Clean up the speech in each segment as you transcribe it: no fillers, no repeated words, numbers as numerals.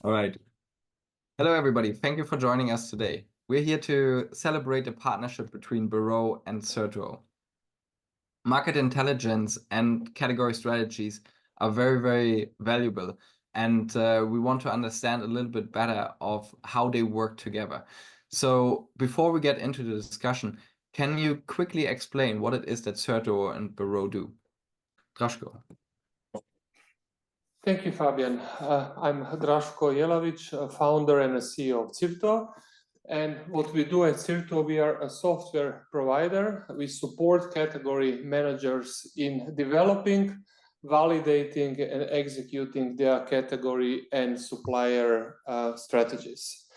All right. Hello, everybody. Thank you for joining us today. We're here to celebrate a partnership between Beroe and Cirtuo. Market intelligence and category strategies are very, very valuable, and we want to understand a little bit better of how they work together. So before we get into the discussion, can you quickly explain what it is that Cirtuo and Beroe do? Drasko. Thank you, Fabian. I'm Drasko Jelavic, founder and a CEO of Cirtuo. And what we do at Cirtuo, we are a software provider. We support category managers in developing, validating, and executing their category and supplier strategies.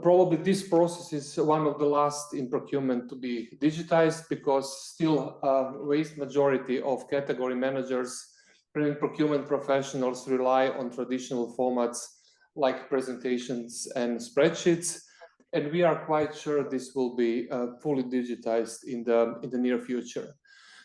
Probably this process is one of the last in procurement to be digitized because still a vast majority of category managers and procurement professionals rely on traditional formats like presentations and spreadsheets. And we are quite sure this will be fully digitized in the near future.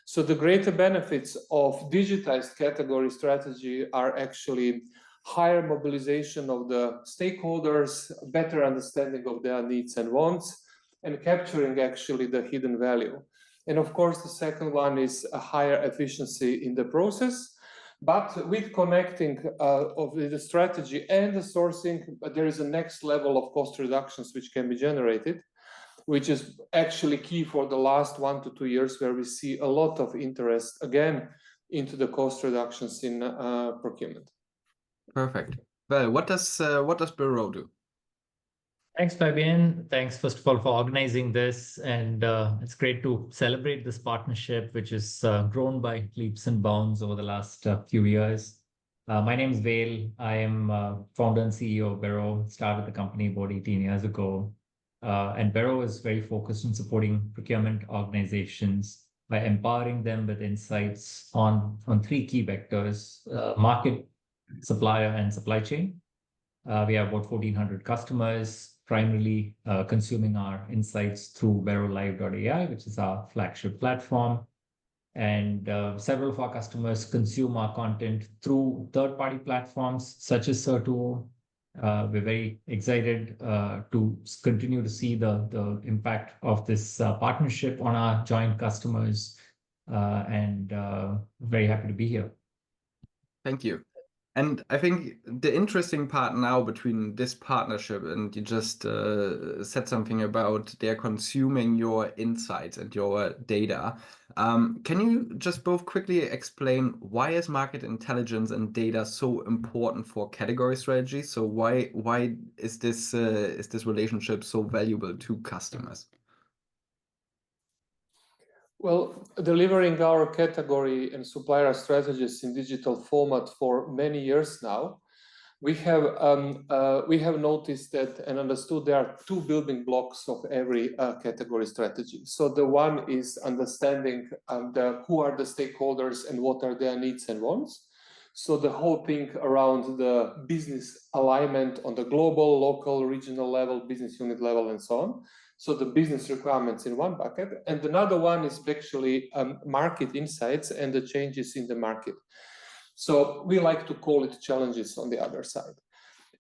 So the greater benefits of digitized category strategy are actually higher mobilization of the stakeholders, better understanding of their needs and wants, and capturing actually the hidden value. And of course, the second one is a higher efficiency in the process. But with connecting of the strategy and the sourcing, there is a next level of cost reductions which can be generated, which is actually key for the last 1 to 2 years, where we see a lot of interest again into the cost reductions in procurement. Perfect. Well, what does Beroe do? Thanks, Fabian. Thanks, first of all, for organizing this. And it's great to celebrate this partnership, which has grown by leaps and bounds over the last few years. My name is Vel. I am founder and CEO of Beroe. Started the company about 18 years ago. And Beroe is very focused on supporting procurement organizations by empowering them with insights on three key vectors: market, supplier, and supply chain. We have about 1,400 customers, primarily consuming our insights through BeroeLive.ai, which is our flagship platform. And several of our customers consume our content through third-party platforms such as Cirtuo. We're very excited to continue to see the impact of this partnership on our joint customers, and very happy to be here. Thank you. And I think the interesting part now between this partnership, and you just said something about they're consuming your insights and your data. Can you just both quickly explain why is market intelligence and data so important for category strategy? So why is this relationship so valuable to customers? Well, delivering our category and supplier strategies in digital format for many years now, we have noticed that and understood there are two building blocks of every category strategy. So the one is understanding who are the stakeholders and what are their needs and wants. So the whole thing around the business alignment on the global, local, regional level, business unit level, and so on. So the business requirements in one bucket, and another one is actually market insights and the changes in the market. So we like to call it challenges on the other side.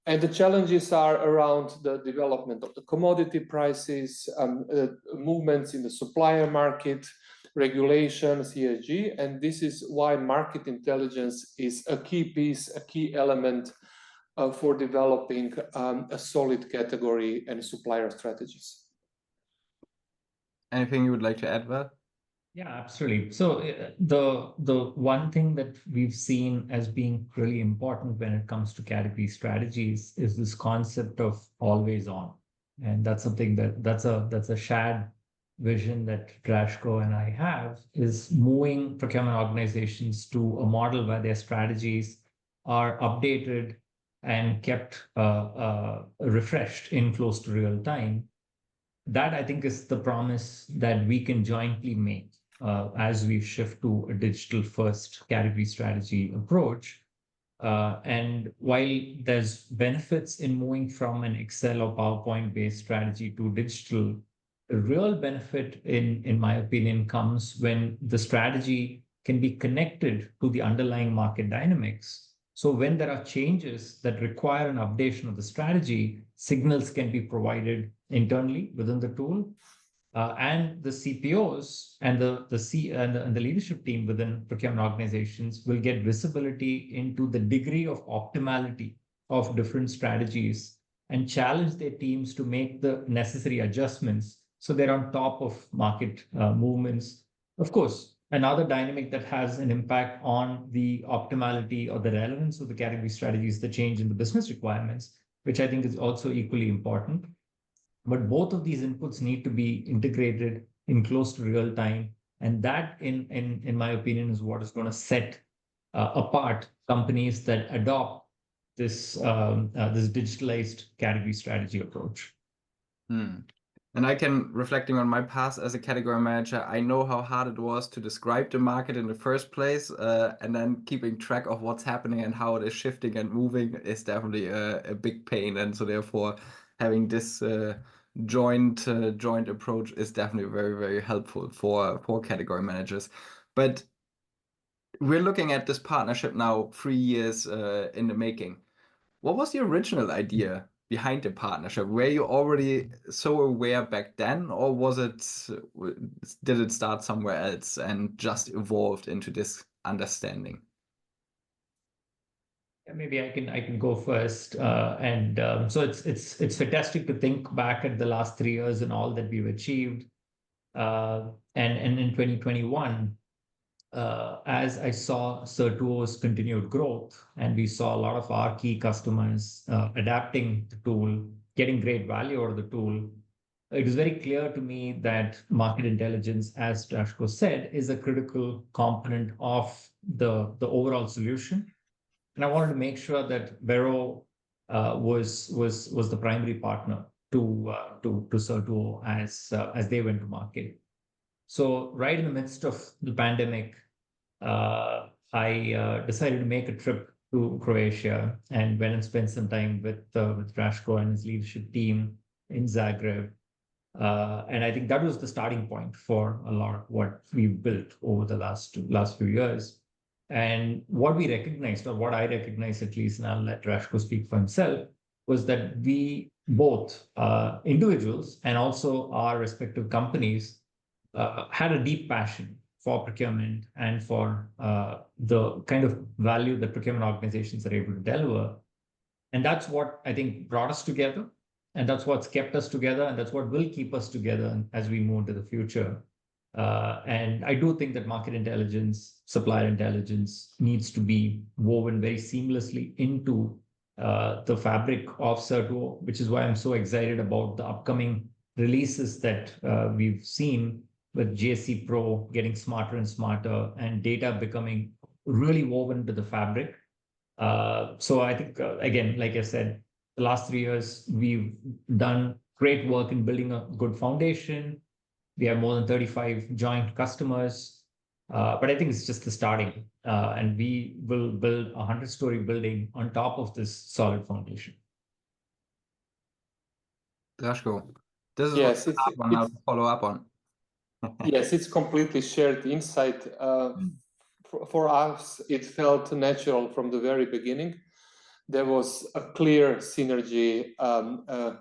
And the challenges are around the development of the commodity prices, movements in the supplier market, regulations, ESG, and this is why market intelligence is a key piece, a key element for developing a solid category and supplier strategies. Anything you would like to add, Val? Yeah, absolutely. So the one thing that we've seen as being really important when it comes to category strategies is this concept of always on, and that's something that's a shared vision that Drasko and I have, is moving procurement organizations to a model where their strategies are updated and kept refreshed in close to real time. That, I think, is the promise that we can jointly make as we shift to a digital first category strategy approach. And while there's benefits in moving from an Excel or PowerPoint based strategy to digital, the real benefit, in my opinion, comes when the strategy can be connected to the underlying market dynamics. So when there are changes that require an updation of the strategy, signals can be provided internally within the tool. And the CPOs and the leadership team within procurement organizations will get visibility into the degree of optimality of different strategies and challenge their teams to make the necessary adjustments so they're on top of market movements. Of course, another dynamic that has an impact on the optimality or the relevance of the category strategy is the change in the business requirements, which I think is also equally important. But both of these inputs need to be integrated in close to real time. And that, in my opinion, is what is going to set apart companies that adopt this this digitalized category strategy approach. And I can, reflecting on my past as a category manager, I know how hard it was to describe the market in the first place, and then keeping track of what's happening and how it is shifting and moving is definitely a big pain. And so therefore, having this joint approach is definitely very, very helpful for category managers. But we're looking at this partnership now 3 years in the making. What was the original idea behind the partnership? Were you already so aware back then, or did it start somewhere else and just evolved into this understanding? Yeah, maybe I can go first. So it's fantastic to think back at the last 3 years and all that we've achieved. And in 2021, as I saw Cirtuo's continued growth, and we saw a lot of our key customers adapting the tool, getting great value out of the tool, it is very clear to me that market intelligence, as Drasko said, is a critical component of the overall solution. And I wanted to make sure that Beroe was the primary partner to Cirtuo as they went to market. So right in the midst of the pandemic, I decided to make a trip to Croatia and went and spent some time with Drasko and his leadership team in Zagreb. And I think that was the starting point for a lot of what we've built over the last few years. And what we recognized, or what I recognized at least, and I'll let Drasko speak for himself, was that we both, individuals and also our respective companies, had a deep passion for procurement and for the kind of value that procurement organizations are able to deliver. And that's what I think brought us together. And that's what's kept us together. And that's what will keep us together as we move to the future. And I do think that market intelligence, supplier intelligence needs to be woven very seamlessly into the fabric of Cirtuo, which is why I'm so excited about the upcoming releases that we've seen with GSC Pro getting smarter and smarter and data becoming really woven into the fabric. So I think, again, like I said, the last 3 years, we've done great work in building a good foundation. We have more than 35 joint customers, but I think it's just the starting. And we will build a 100-story building on top of this solid foundation. Drasko, this is Yes, what I want now to follow up on. Yes, it's completely shared insight. For us, it felt natural from the very beginning. There was a clear synergy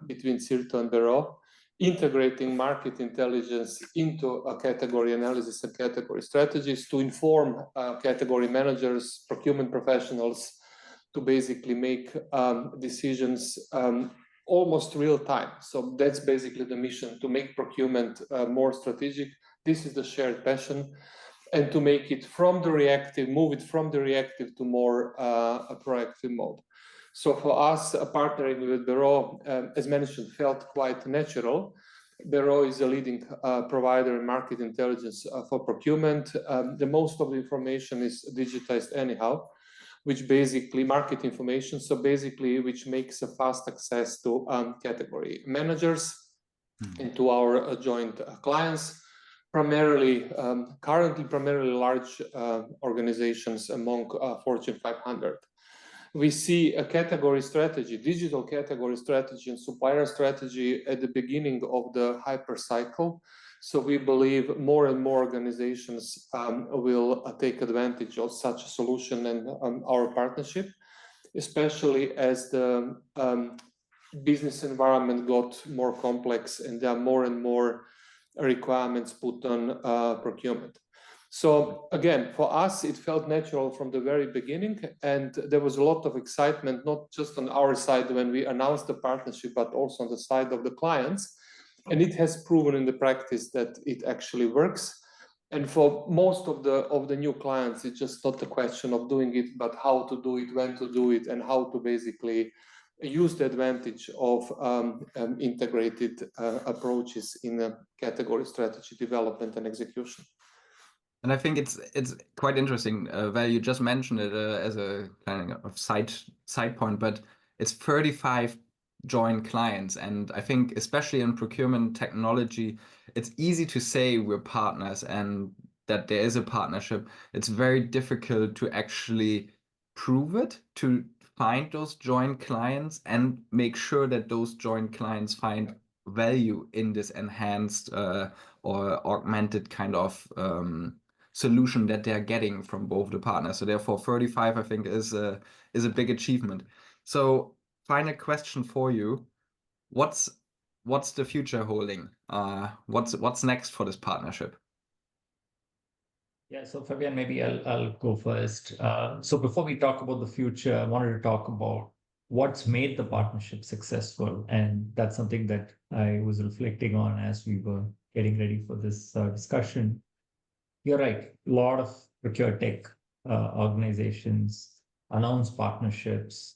between Cirtuo and Beroe, integrating market intelligence into a category analysis and category strategies to inform category managers, procurement professionals, to basically make decisions almost real time. So that's basically the mission, to make procurement more strategic. This is the shared passion, and to make it from the reactive, move it from the reactive to more a proactive mode. So for us, partnering with Beroe, as mentioned, felt quite natural. Beroe is a leading provider in market intelligence for procurement. The most of the information is digitized anyhow, which basically market information, so basically which makes a fast access to category managers and to our joint clients, primarily, currently primarily large organizations among Fortune 500. We see a category strategy, digital category strategy and supplier strategy at the beginning of the hyper cycle. So we believe more and more organizations will take advantage of such a solution and our partnership. especially as the business environment got more complex and there are more and more requirements put on procurement. So again, for us, it felt natural from the very beginning, and there was a lot of excitement, not just on our side when we announced the partnership, but also on the side of the clients. And it has proven in the practice that it actually works. And for most of the new clients, it's just not a question of doing it, but how to do it, when to do it, and how to basically use the advantage of integrated approaches in a category strategy development and execution. And I think it's quite interesting. Vel, you just mentioned it as a kind of side point, but it's 35 joint clients, and I think especially in procurement technology, it's easy to say we're partners and that there is a partnership. It's very difficult to actually prove it, to find those joint clients and make sure that those joint clients find value in this enhanced or augmented kind of solution that they're getting from both the partners. So therefore 35 I think is a big achievement. So final question for you, what's the future holding? What's next for this partnership? Yeah, so Fabian, maybe I'll go first. So before we talk about the future, I wanted to talk about what's made the partnership successful. And that's something that I was reflecting on as we were getting ready for this discussion. You're right, a lot of procure tech organizations announce partnerships,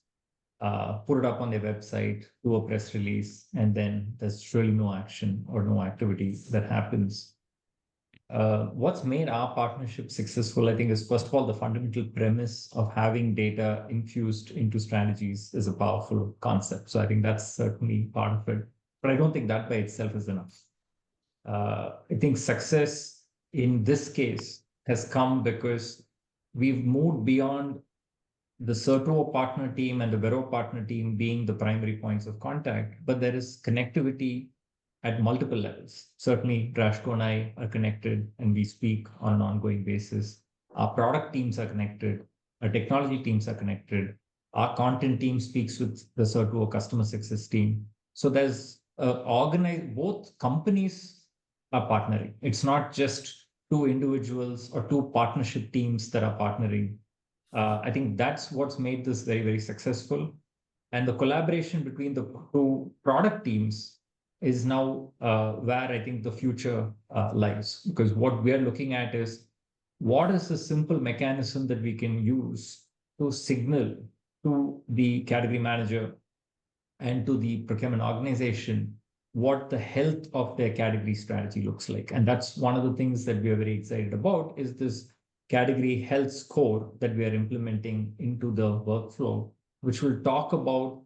put it up on their website, do a press release, and then there's really no action or no activity that happens. What's made our partnership successful, I think, is first of all, the fundamental premise of having data infused into strategies is a powerful concept. So I think that's certainly part of it. But I don't think that by itself is enough. I think success in this case has come because we've moved beyond the Cirtuo partner team and the Beroe partner team being the primary points of contact, but there is connectivity at multiple levels. Certainly, Drasko and I are connected and we speak on an ongoing basis. Our product teams are connected. Our technology teams are connected. Our content team speaks with the Cirtuo customer success team. So there's both companies are partnering. It's not just two individuals or two partnership teams that are partnering. I think that's what's made this very, very successful. And the collaboration between the two product teams is now where I think the future lies. Because what we're looking at is what is the simple mechanism that we can use to signal to the category manager and to the procurement organization what the health of their category strategy looks like. And that's one of the things that we are very excited about is this category health score that we are implementing into the workflow, which will talk about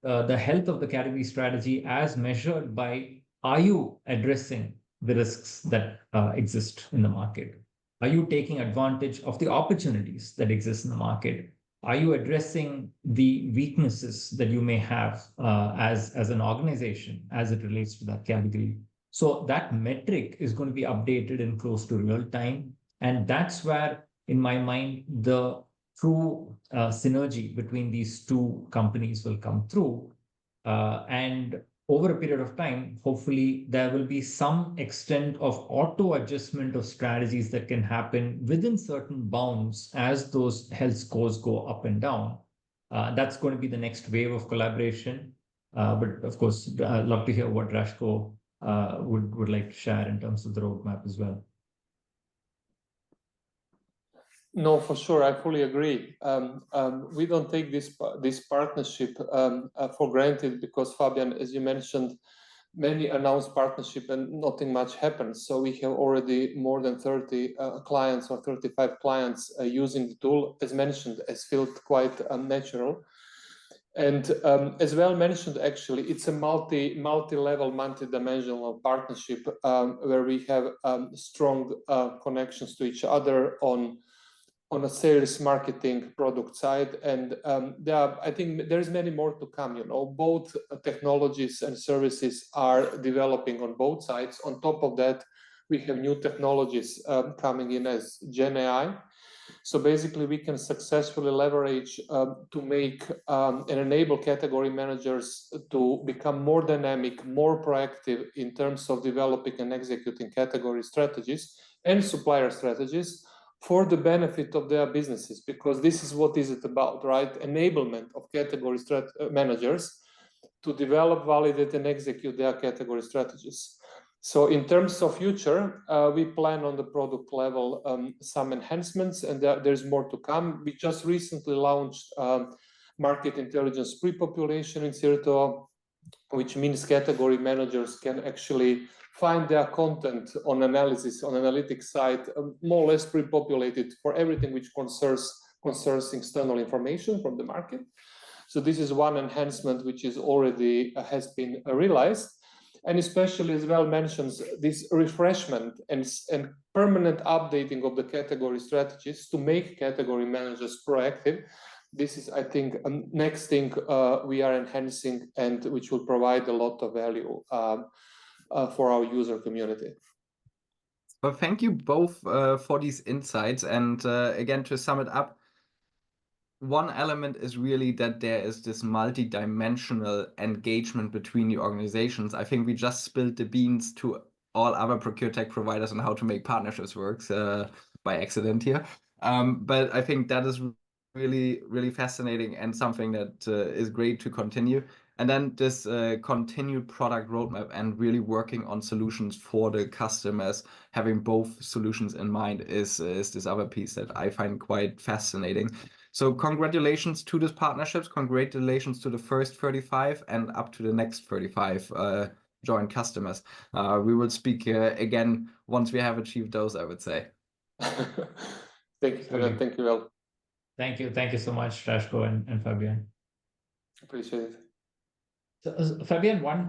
the health of the category strategy as measured by, are you addressing the risks that exist in the market? Are you taking advantage of the opportunities that exist in the market? Are you addressing the weaknesses that you may have as an organization as it relates to that category? So that metric is going to be updated in close to real time. And that's where, in my mind, the true synergy between these two companies will come through. And over a period of time, hopefully, there will be some extent of auto adjustment of strategies that can happen within certain bounds as those health scores go up and down. That's going to be the next wave of collaboration. But of course, I'd love to hear what Drasko would like to share in terms of the roadmap as well. No, for sure, I fully agree. We don't take this partnership for granted because, Fabian, as you mentioned, many announced partnership and nothing much happens. So we have already more than 30 clients or 35 clients using the tool, as mentioned, as felt quite unnatural. And as well mentioned, actually, it's a multi-level, multi-dimensional partnership where we have strong connections to each other on a sales, marketing, product side, and I think there's many more to come. Both technologies and services are developing on both sides. On top of that, we have new technologies coming in as Gen AI. So basically, we can successfully leverage to make and enable category managers to become more dynamic, more proactive in terms of developing and executing category strategies and supplier strategies for the benefit of their businesses, because this is what is it about, right? Enablement of category managers to develop, validate, and execute their category strategies. So in terms of future, we plan on the product level some enhancements, and there's more to come. We just recently launched market intelligence pre-population in Cirtuo, which means category managers can actually find their content on analysis, on analytics side, more or less pre-populated for everything which concerns external information from the market. So this is one enhancement which is already has been realized. And especially, as well mentions, this refreshment and permanent updating of the category strategies to make category managers proactive. This is, I think, next thing we are enhancing, and which will provide a lot of value for our user community. Well, thank you both for these insights. And again, to sum it up, one element is really that there is this multi-dimensional engagement between the organizations. I think we just spilled the beans to all other procure tech providers on how to make partnerships work by accident here. But I think that is really, really fascinating and something that is great to continue. And then this continued product roadmap and really working on solutions for the customers, having both solutions in mind is this other piece that I find quite fascinating. So congratulations to these partnerships, congratulations to the first 35 and up to the next 35 joint customers. We will speak again once we have achieved those, I would say. Thank you, thank you, Vel. Thank you so much, Drasko and Fabian. Appreciate it. So, Fabian, one